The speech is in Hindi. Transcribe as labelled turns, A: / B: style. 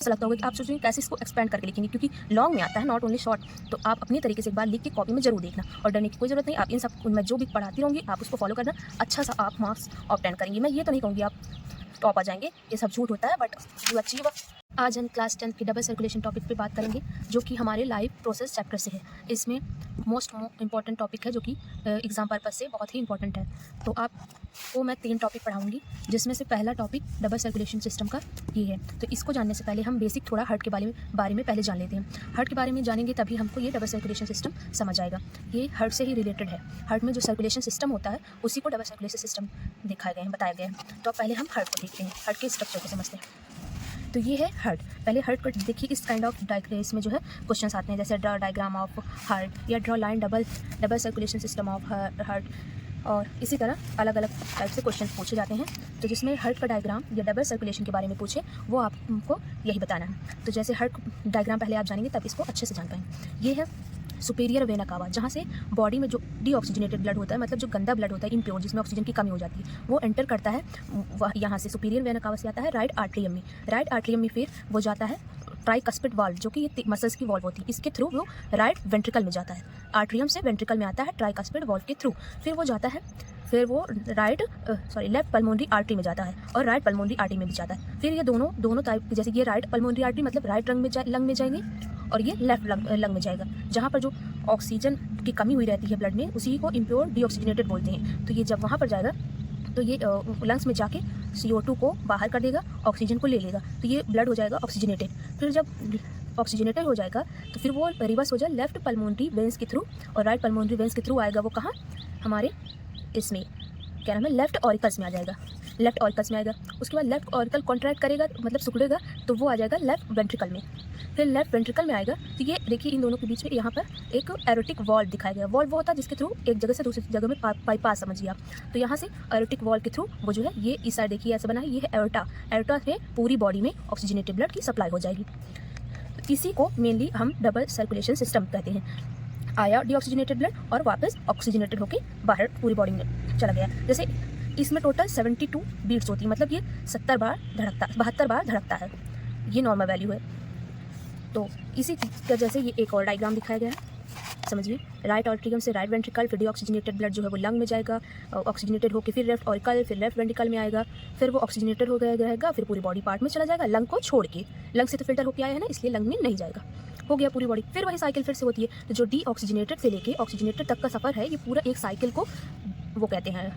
A: ऐसा लगता होगा कि आप सोच रहे हैं कैसे इसको एक्सपेंड करके लिखेंगे, क्योंकि लॉन्ग में आता है, नॉट ओनली शॉर्ट। तो आप अपनी तरीके से एक बार लिख के कॉपी में जरूर देखना और डरने की कोई ज़रूरत नहीं। आप इन सब मैं जो भी पढ़ाती रहूँगी आप उसको फॉलो करना, अच्छा सा आप मार्क्स ऑब्टेन करेंगे। मैं ये तो नहीं कहूँगी आप टॉप आ जाएंगे, ये सब झूठ होता है, बट यू अचीव। आज हम क्लास 10 के डबल सर्कुलेशन टॉपिक पे बात करेंगे, जो कि हमारे लाइव प्रोसेस चैप्टर से है। इसमें मोस्ट इंपॉर्टेंट टॉपिक है, जो कि एग्जाम पर्पज से बहुत ही इंपॉर्टेंट है। तो आपको मैं 3 टॉपिक पढ़ाऊंगी, जिसमें से पहला टॉपिक डबल सर्कुलेशन सिस्टम का ये है। तो इसको जानने से पहले हम बेसिक थोड़ा हार्ट के बारे में पहले जान लेते हैं। हार्ट के बारे में जानेंगे तभी हमको ये डबल सर्कुलेशन सिस्टम समझ आएगा। ये हार्ट से ही रिलेटेड है। हार्ट में जो सर्कुलेशन सिस्टम होता है उसी को डबल सर्कुलेशन सिस्टम दिखाए गए हैं, बताया गया है। तो पहले हम हार्ट को देखते हैं, हार्ट के स्ट्रक्चर को समझते हैं। तो ये है हार्ट। पहले हार्ट को देखिए, इस काइंड ऑफ इसमें जो है क्वेश्चंस आते हैं, जैसे ड्रॉ डायग्राम ऑफ हार्ट या draw line double circulation system of heart, और इसी तरह अलग अलग टाइप से क्वेश्चन पूछे जाते हैं। तो जिसमें हार्ट का डायग्राम या डबल सर्कुलेशन के बारे में पूछे वो आपको यही बताना है। तो जैसे हार्ट डायग्राम पहले आप जानेंगे तब इसको अच्छे से जान पाएंगे। ये है सुपीरियर वेना कावा, जहाँ से बॉडी में जो डीऑक्सीजनेटेड ब्लड होता है, मतलब जो गंदा ब्लड होता है, इम्प्योर, जिसमें ऑक्सीजन की कमी हो जाती है, वो एंटर करता है यहाँ से सुपीरियर वेना कावा से आता है राइट आर्ट्रियम में। राइट आर्ट्रियम में फिर वो जाता है ट्राइकस्पिड वाल्व, जो कि ये मसल्स की वाल्व होती है, इसके थ्रू वो राइट वेंट्रिकल में जाता है। आर्ट्रियम से वेंट्रिकल में आता है ट्राइकस्पिड वाल्व के थ्रू। फिर वो जाता है, फिर वो लेफ्ट पल्मोनरी आर्टरी में जाता है और राइट पल्मोनरी आर्टरी में भी जाता है। फिर ये दोनों टाइप, जैसे ये राइट पल्मोनरी आर्टरी मतलब राइट लंग में जाएंगे, और ये लेफ्ट लंग में जाएगा, जहाँ पर जो ऑक्सीजन की कमी हुई रहती है ब्लड में, उसी को इम्प्योर डीऑक्सीजनेटेड बोलते हैं। तो ये जब वहाँ पर जाएगा तो ये लंग्स में जाके CO2 को बाहर कर देगा, ऑक्सीजन को ले लेगा, तो ये ब्लड हो जाएगा ऑक्सीजनेटेड। फिर जब ऑक्सीजनेटेड हो जाएगा तो फिर वो रिवर्स हो जाए लेफ्ट पल्मोनरी वेंस के थ्रू, और राइट पल्मोनरी वेंस के थ्रू आएगा वो कहाँ, हमारे इसमें क्या नाम है, लेफ्ट ऑरिकल्स में आ जाएगा। लेफ्ट ऑरिकल्स में आएगा, उसके बाद लेफ्ट ऑरिकल कॉन्ट्रैक्ट करेगा, मतलब सिकुड़ेगा, तो वो आ जाएगा लेफ्ट वेंट्रिकल में। फिर लेफ्ट वेंट्रिकल में आएगा तो ये देखिए इन दोनों के बीच में यहाँ पर एक एरोटिक वॉल्व दिखाया गया। वॉल्व वो होता है जिसके थ्रू एक जगह से दूसरी जगह में बाईपास, समझिए आप। तो यहाँ से एरोटिक वॉल्व के थ्रू वो जो है ये इस साइड देखिए ऐसे बना है, ये है एरोटा। एरोटा से पूरी बॉडी में ऑक्सीजनेटेड ब्लड की सप्लाई हो जाएगी। तो इसी को मेनली हम डबल सर्कुलेशन सिस्टम कहते हैं। आया डीऑक्सीजनेटेड ब्लड और वापस ऑक्सीजनेटेड होकर बाहर पूरी बॉडी में चला गया। जैसे इसमें टोटल 72 बीट्स होती है, मतलब ये 72 बार धड़कता है। ये नॉर्मल वैल्यू है। तो इसी वजह से ये एक और डायग्राम दिखाया गया है, समझिए। राइट आर्ट्रियम से राइट वेंट्रिकल, फिर डीऑक्सीजनेटेड ब्लड जो है वो लंग में जाएगा, ऑक्सीजनेटेड होकर फिर लेफ्ट ऑरिकल, फिर लेफ्ट वेंट्रिकल में आएगा, फिर वो ऑक्सीजनेटेड हो गया रहेगा, फिर पूरी बॉडी पार्ट में चला जाएगा, लंग को छोड़ के। लंग से तो फिल्टर होकर आया है ना, इसलिए लंग में नहीं जाएगा, हो गया पूरी बॉडी। फिर वही साइकिल फिर से होती है। तो जो डीऑक्सीजनेटेड से लेके ऑक्सीजनेटेड तक का सफ़र है, ये पूरा एक साइकिल को वो कहते हैं